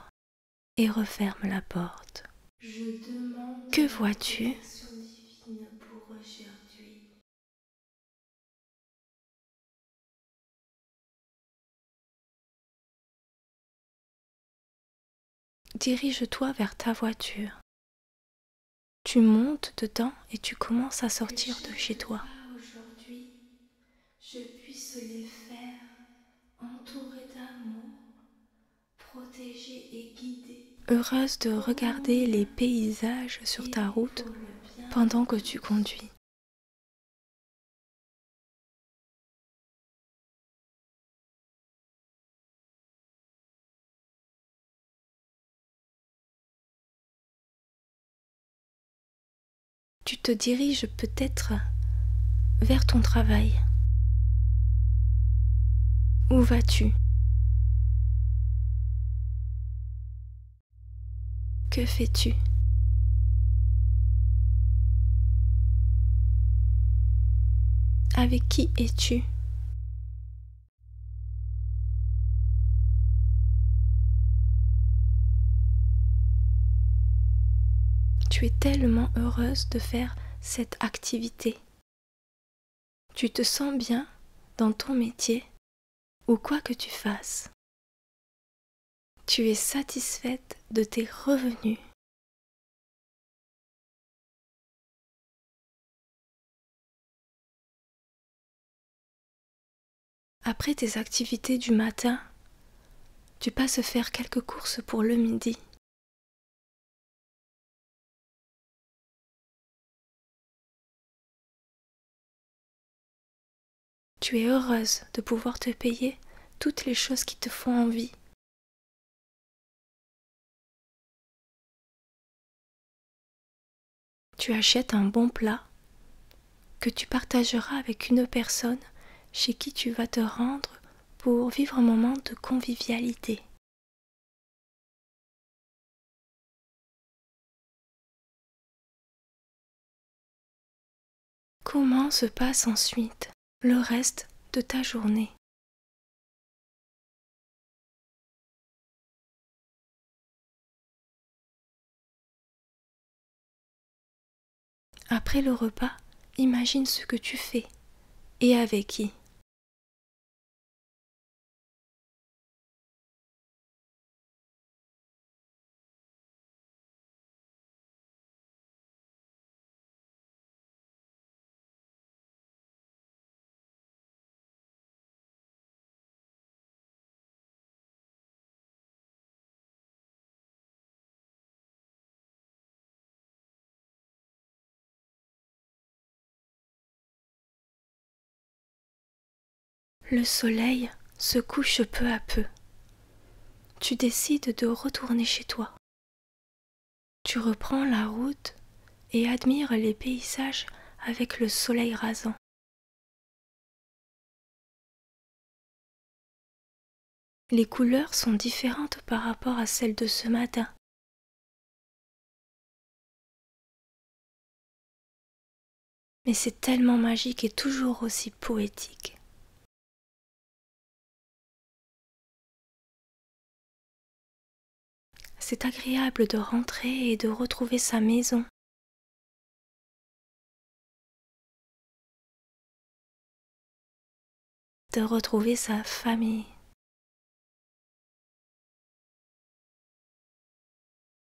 Speaker 1: et refermes la porte. Que vois-tu? Dirige-toi vers ta voiture. Tu montes dedans et tu commences à sortir de chez toi. Aujourd'hui, je puisse les faire entourés d'amour, protégés et guidés. Heureuse de regarder les paysages sur ta route pendant que tu conduis. Tu te diriges peut-être vers ton travail. Où vas-tu? Que fais-tu? Avec qui es-tu? Tu es tellement heureuse de faire cette activité. Tu te sens bien dans ton métier ou quoi que tu fasses. Tu es satisfaite de tes revenus. Après tes activités du matin, tu passes faire quelques courses pour le midi. Tu es heureuse de pouvoir te payer toutes les choses qui te font envie. Tu achètes un bon plat que tu partageras avec une personne chez qui tu vas te rendre pour vivre un moment de convivialité. Comment se passe ensuite le reste de ta journée? Après le repas, imagine ce que tu fais et avec qui. Le soleil se couche peu à peu. Tu décides de retourner chez toi. Tu reprends la route et admires les paysages avec le soleil rasant. Les couleurs sont différentes par rapport à celles de ce matin. Mais c'est tellement magique et toujours aussi poétique. C'est agréable de rentrer et de retrouver sa maison. De retrouver sa famille.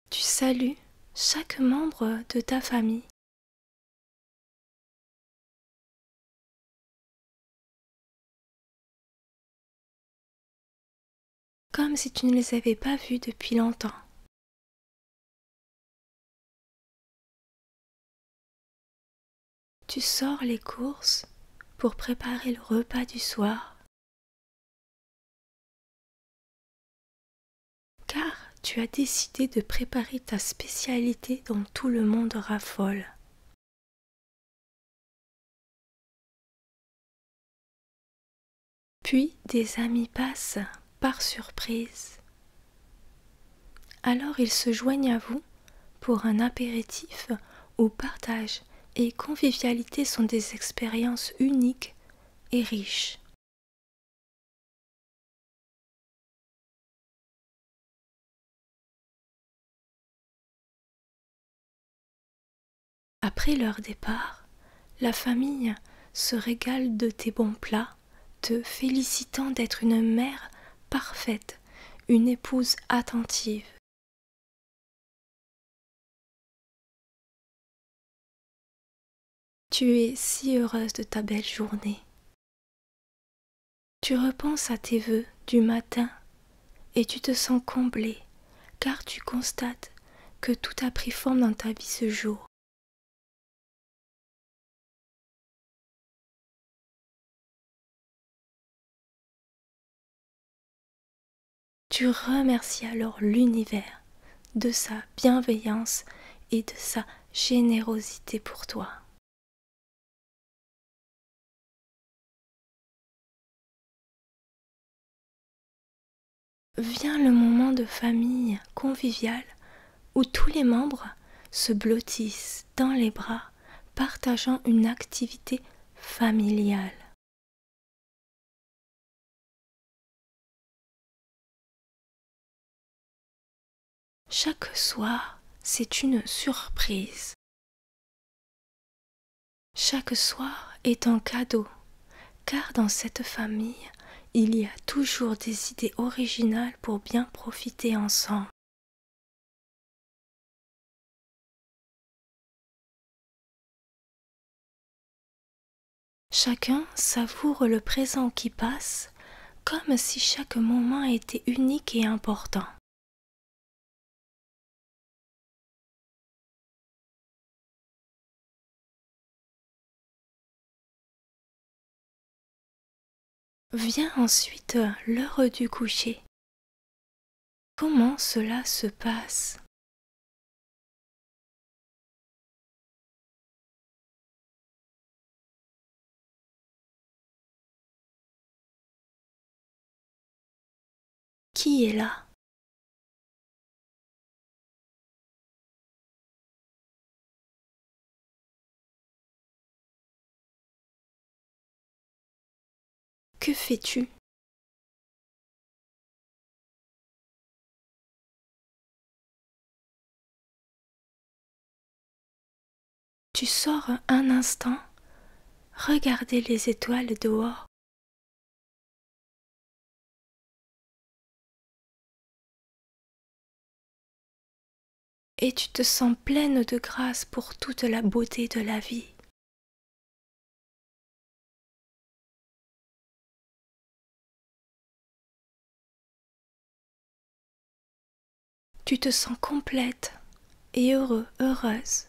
Speaker 1: Tu salues chaque membre de ta famille. Comme si tu ne les avais pas vus depuis longtemps. Tu sors les courses pour préparer le repas du soir. Car tu as décidé de préparer ta spécialité dont tout le monde raffole. Puis des amis passent par surprise. Alors ils se joignent à vous pour un apéritif où partage et convivialité sont des expériences uniques et riches. Après leur départ, la famille se régale de tes bons plats, te félicitant d'être une mère parfaite, une épouse attentive. Tu es si heureuse de ta belle journée. Tu repenses à tes vœux du matin et tu te sens comblée car tu constates que tout a pris forme dans ta vie ce jour. Tu remercies alors l'univers de sa bienveillance et de sa générosité pour toi. Vient le moment de famille convivial où tous les membres se blottissent dans les bras, partageant une activité familiale. Chaque soir, c'est une surprise. Chaque soir est un cadeau, car dans cette famille, il y a toujours des idées originales pour bien profiter ensemble. Chacun savoure le présent qui passe, comme si chaque moment était unique et important. Vient ensuite l'heure du coucher. Comment cela se passe? Qui est là? Que fais-tu? Tu sors un instant, regarder les étoiles dehors. Et tu te sens pleine de grâce pour toute la beauté de la vie. Tu te sens complète et heureuse.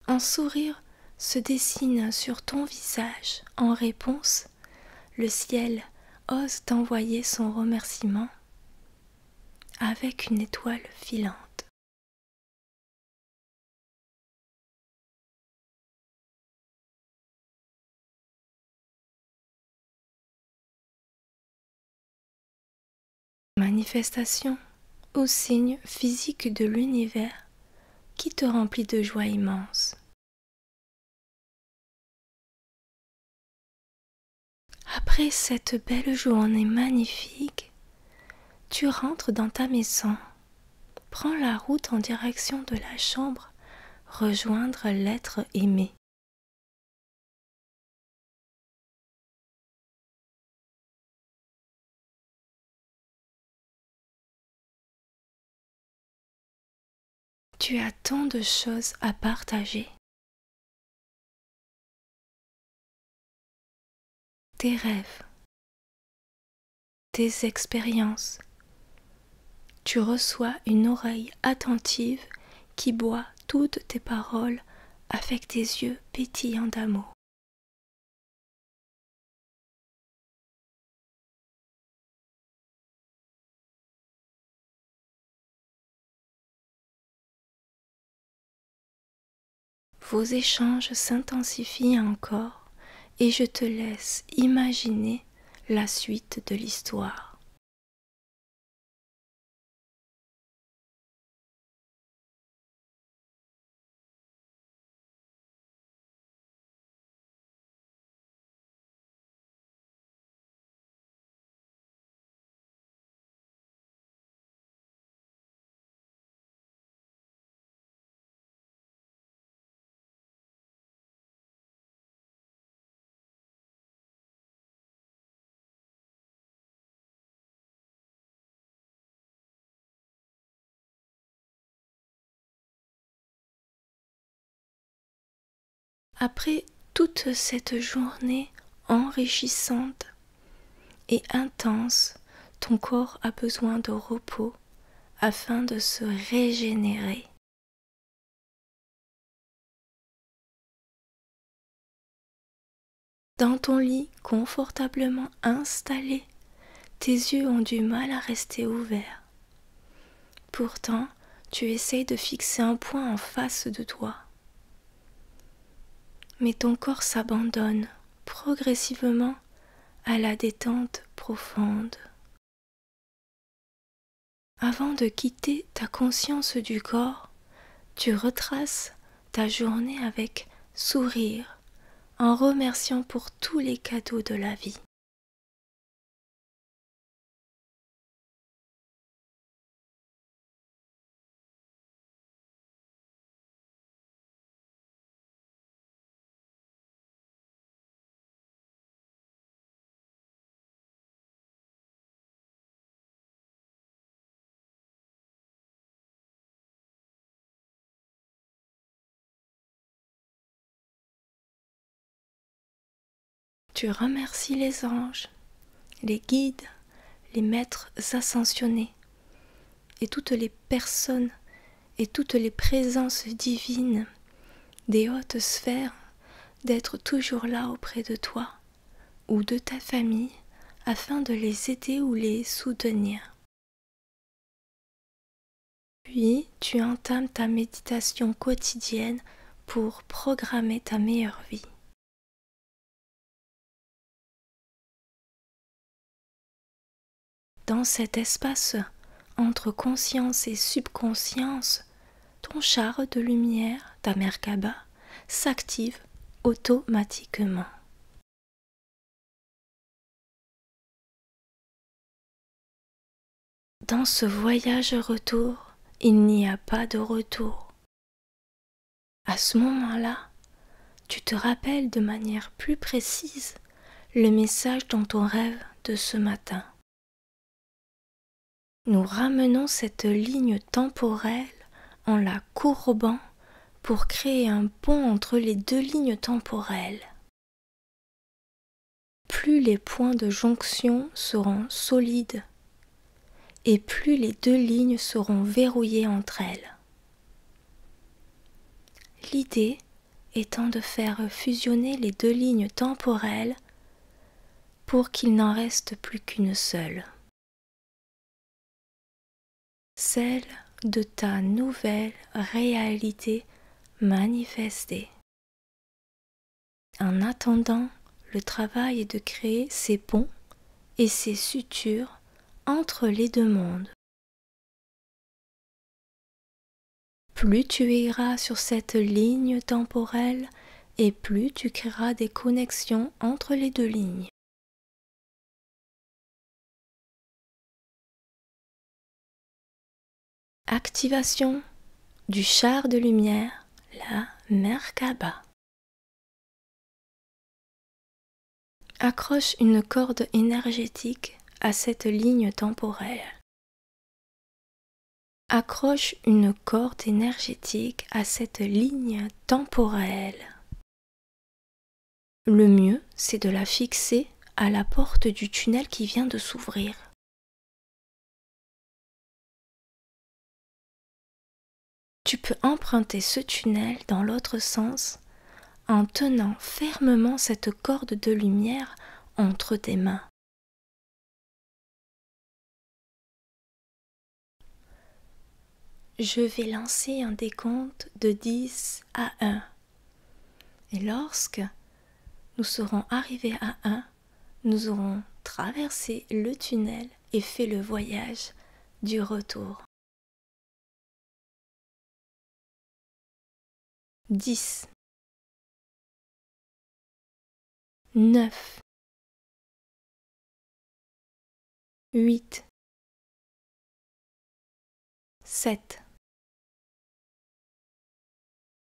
Speaker 1: Un sourire se dessine sur ton visage. En réponse, le ciel ose t'envoyer son remerciement avec une étoile filante. Manifestation ou signe physique de l'univers qui te remplit de joie immense. Après cette belle journée magnifique, tu rentres dans ta maison, prends la route en direction de la chambre, rejoindre l'être aimé. Tu as tant de choses à partager. Tes rêves, tes expériences. Tu reçois une oreille attentive qui boit toutes tes paroles avec tes yeux pétillants d'amour. Vos échanges s'intensifient encore et je te laisse imaginer la suite de l'histoire. Après toute cette journée enrichissante et intense, ton corps a besoin de repos afin de se régénérer. Dans ton lit confortablement installé, tes yeux ont du mal à rester ouverts. Pourtant, tu essayes de fixer un point en face de toi. Mais ton corps s'abandonne progressivement à la détente profonde. Avant de quitter ta conscience du corps, tu retraces ta journée avec sourire, en remerciant pour tous les cadeaux de la vie. Tu remercies les anges, les guides, les maîtres ascensionnés et toutes les personnes et toutes les présences divines des hautes sphères d'être toujours là auprès de toi ou de ta famille afin de les aider ou les soutenir. Puis tu entames ta méditation quotidienne pour programmer ta meilleure vie. Dans cet espace entre conscience et subconscience, ton char de lumière, ta Merkaba, s'active automatiquement. Dans ce voyage retour, il n'y a pas de retour. À ce moment-là, tu te rappelles de manière plus précise le message dans ton rêve de ce matin. Nous ramenons cette ligne temporelle en la courbant pour créer un pont entre les deux lignes temporelles. Plus les points de jonction seront solides et plus les deux lignes seront verrouillées entre elles. L'idée étant de faire fusionner les deux lignes temporelles pour qu'il n'en reste plus qu'une seule. Celle de ta nouvelle réalité manifestée. En attendant, le travail est de créer ces ponts et ces sutures entre les deux mondes. Plus tu iras sur cette ligne temporelle et plus tu créeras des connexions entre les deux lignes. Activation du char de lumière, la Merkaba. Accroche une corde énergétique à cette ligne temporelle. Accroche une corde énergétique à cette ligne temporelle. Le mieux, c'est de la fixer à la porte du tunnel qui vient de s'ouvrir. Tu peux emprunter ce tunnel dans l'autre sens en tenant fermement cette corde de lumière entre tes mains. Je vais lancer un décompte de 10 à 1. Et lorsque nous serons arrivés à 1, nous aurons traversé le tunnel et fait le voyage du retour. 10, 9, 8, 7,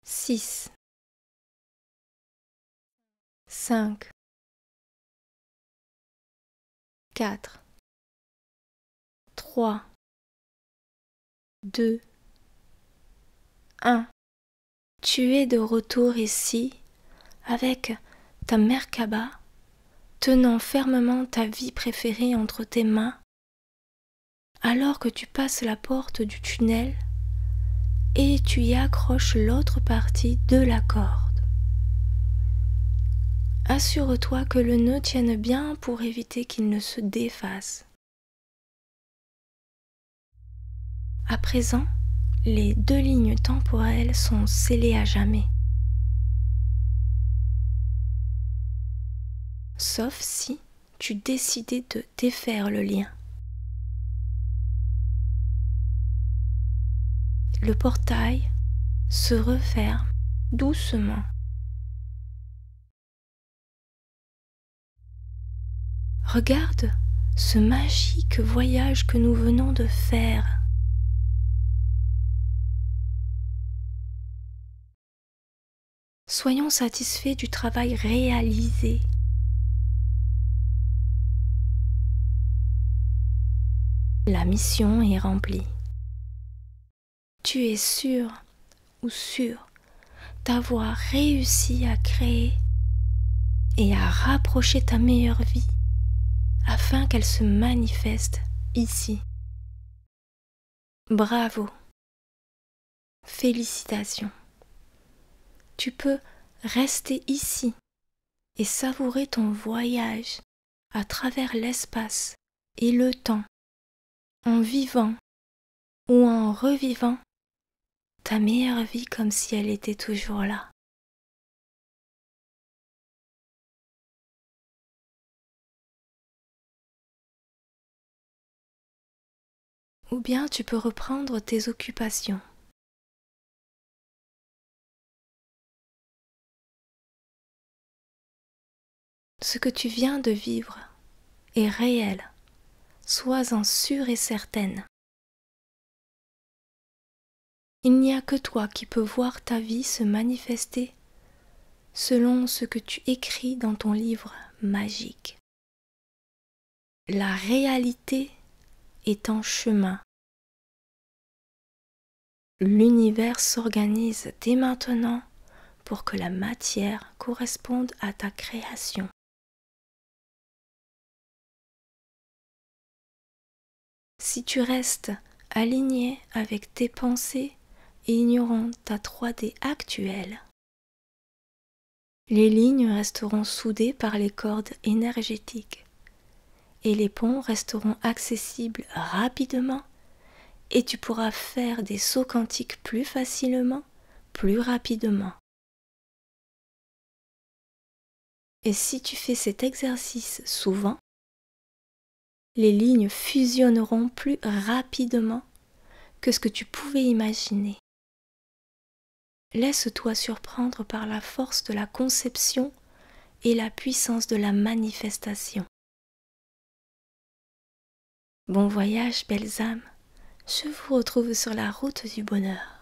Speaker 1: 6, 5, 4, 3, 2, 1. Tu es de retour ici avec ta Merkaba, tenant fermement ta vie préférée entre tes mains, alors que tu passes la porte du tunnel et tu y accroches l'autre partie de la corde. Assure-toi que le nœud tienne bien pour éviter qu'il ne se défasse. À présent, les 2 lignes temporelles sont scellées à jamais. Sauf si tu décidais de défaire le lien. Le portail se referme doucement. Regarde ce magique voyage que nous venons de faire. Soyons satisfaits du travail réalisé. La mission est remplie. Tu es sûr ou sûr d'avoir réussi à créer et à rapprocher ta meilleure vie afin qu'elle se manifeste ici. Bravo! Félicitations! Tu peux rester ici et savourer ton voyage à travers l'espace et le temps en vivant ou en revivant ta meilleure vie comme si elle était toujours là. Ou bien tu peux reprendre tes occupations. Ce que tu viens de vivre est réel, sois-en sûre et certaine. Il n'y a que toi qui peux voir ta vie se manifester selon ce que tu écris dans ton livre magique. La réalité est en chemin. L'univers s'organise dès maintenant pour que la matière corresponde à ta création. Si tu restes aligné avec tes pensées et ignorant ta 3D actuelle, les lignes resteront soudées par les cordes énergétiques et les ponts resteront accessibles rapidement et tu pourras faire des sauts quantiques plus facilement, plus rapidement. Et si tu fais cet exercice souvent, les lignes fusionneront plus rapidement que ce que tu pouvais imaginer. Laisse-toi surprendre par la force de la conception et la puissance de la manifestation. Bon voyage, belles âmes. Je vous retrouve sur la route du bonheur.